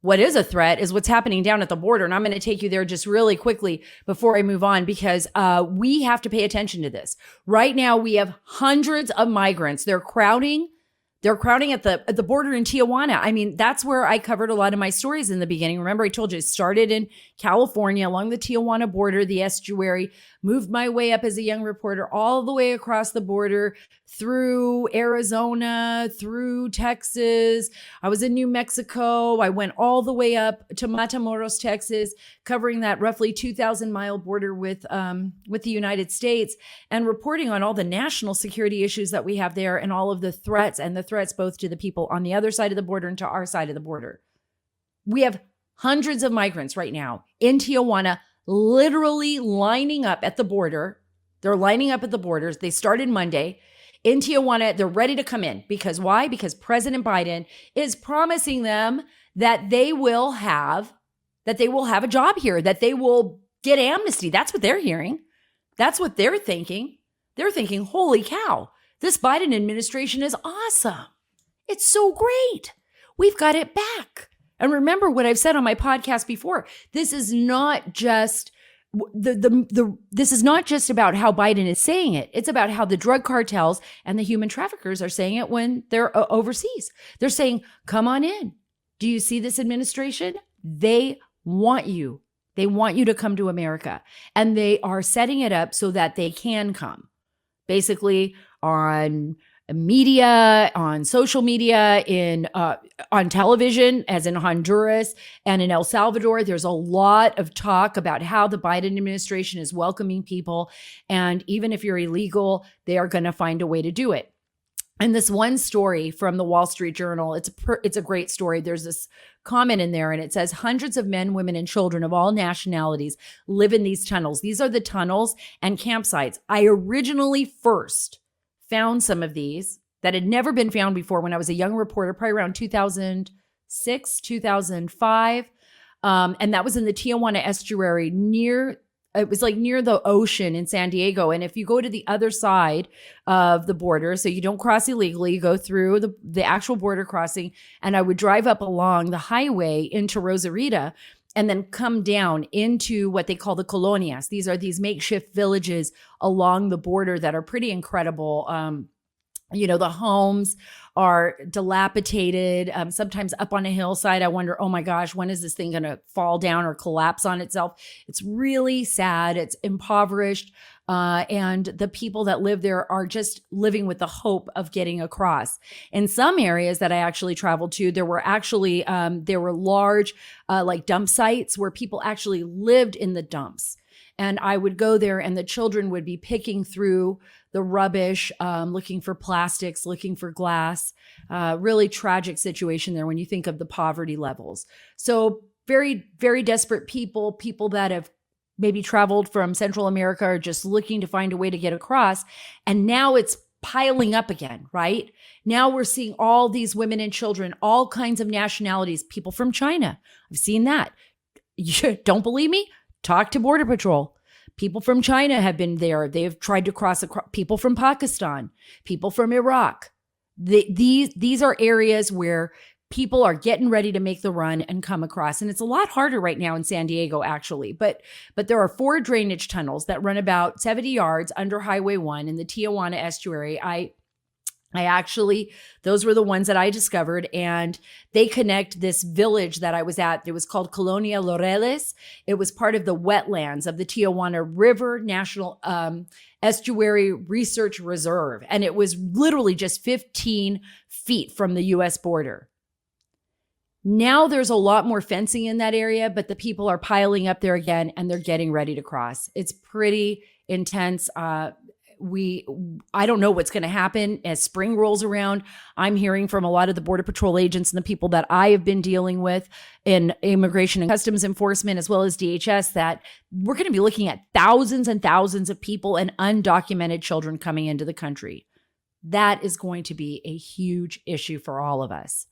What is a threat is what's happening down at the border. And I'm going to take you there just really quickly before I move on, because we have to pay attention to this. Right now, we have hundreds of migrants. They're crowding at the border in Tijuana. I mean, that's where I covered a lot of my stories in the beginning. Remember, I told you it started in California along the Tijuana border, the estuary, moved my way up as a young reporter all the way across the border through Arizona, through Texas. I was in New Mexico. I went all the way up to Matamoros, Texas, covering that roughly 2,000-mile border with the United States, and reporting on all the national security issues that we have there and all of the threats, and the threats both to the people on the other side of the border and to our side of the border. We have hundreds of migrants right now in Tijuana, literally lining up at the border. They're lining up at the borders. They started Monday. In Tijuana, they're ready to come in. Because why? Because President Biden is promising them that they will have a job here, that they will get amnesty. That's what they're hearing. That's what they're thinking. They're thinking, holy cow, this Biden administration is awesome. It's so great. We've got it back. And remember what I've said on my podcast before. This is not just this is not just about how Biden is saying it. It's about how the drug cartels and the human traffickers are saying it when they're overseas. They're saying, come on in. Do you see this administration? They want you. They want you to come to America. And they are setting it up so that they can come. Basically on media, on social media, on television, as in Honduras and in El Salvador. There's a lot of talk about how the Biden administration is welcoming people. And even if you're illegal, they are going to find a way to do it. And this one story from the Wall Street Journal, it's a great story. There's this comment in there, and it says hundreds of men, women, and children of all nationalities live in these tunnels. These are the tunnels and campsites. I originally first found some of these that had never been found before when I was a young reporter, probably around 2006, 2005. And that was in the Tijuana estuary near the ocean in San Diego. And if you go to the other side of the border, so you don't cross illegally, you go through the actual border crossing, and I would drive up along the highway into Rosarita and then come down into what they call the colonias. These are these makeshift villages along the border that are pretty incredible. The homes are dilapidated, sometimes up on a hillside. I wonder, oh my gosh, when is this thing going to fall down or collapse on itself? It's really sad. It's impoverished. And the people that live there are just living with the hope of getting across. In some areas that I actually traveled to, there were large like dump sites where people actually lived in the dumps. And I would go there and the children would be picking through the rubbish, looking for plastics, looking for glass. Really tragic situation there when you think of the poverty levels. So very, very desperate people that have maybe traveled from Central America are just looking to find a way to get across. And now it's piling up again, right? Now we're seeing all these women and children, all kinds of nationalities, people from China. I've seen that. You don't believe me? Talk to Border Patrol. People from China have been there. They have tried to cross people from Pakistan, people from Iraq. These are areas where people are getting ready to make the run and come across. And it's a lot harder right now in San Diego, actually. But there are 4 drainage tunnels that run about 70 yards under Highway 1 in the Tijuana estuary. Those were the ones that I discovered, and they connect this village that I was at. It was called Colonia Laureles. It was part of the wetlands of the Tijuana River National Estuary Research Reserve. And it was literally just 15 feet from the U.S. border. Now there's a lot more fencing in that area, but the people are piling up there again, and they're getting ready to cross. It's pretty intense. I don't know what's going to happen as spring rolls around. I'm hearing from a lot of the Border Patrol agents and the people that I have been dealing with in Immigration and Customs Enforcement, as well as DHS, that we're going to be looking at thousands and thousands of people and undocumented children coming into the country. That is going to be a huge issue for all of us.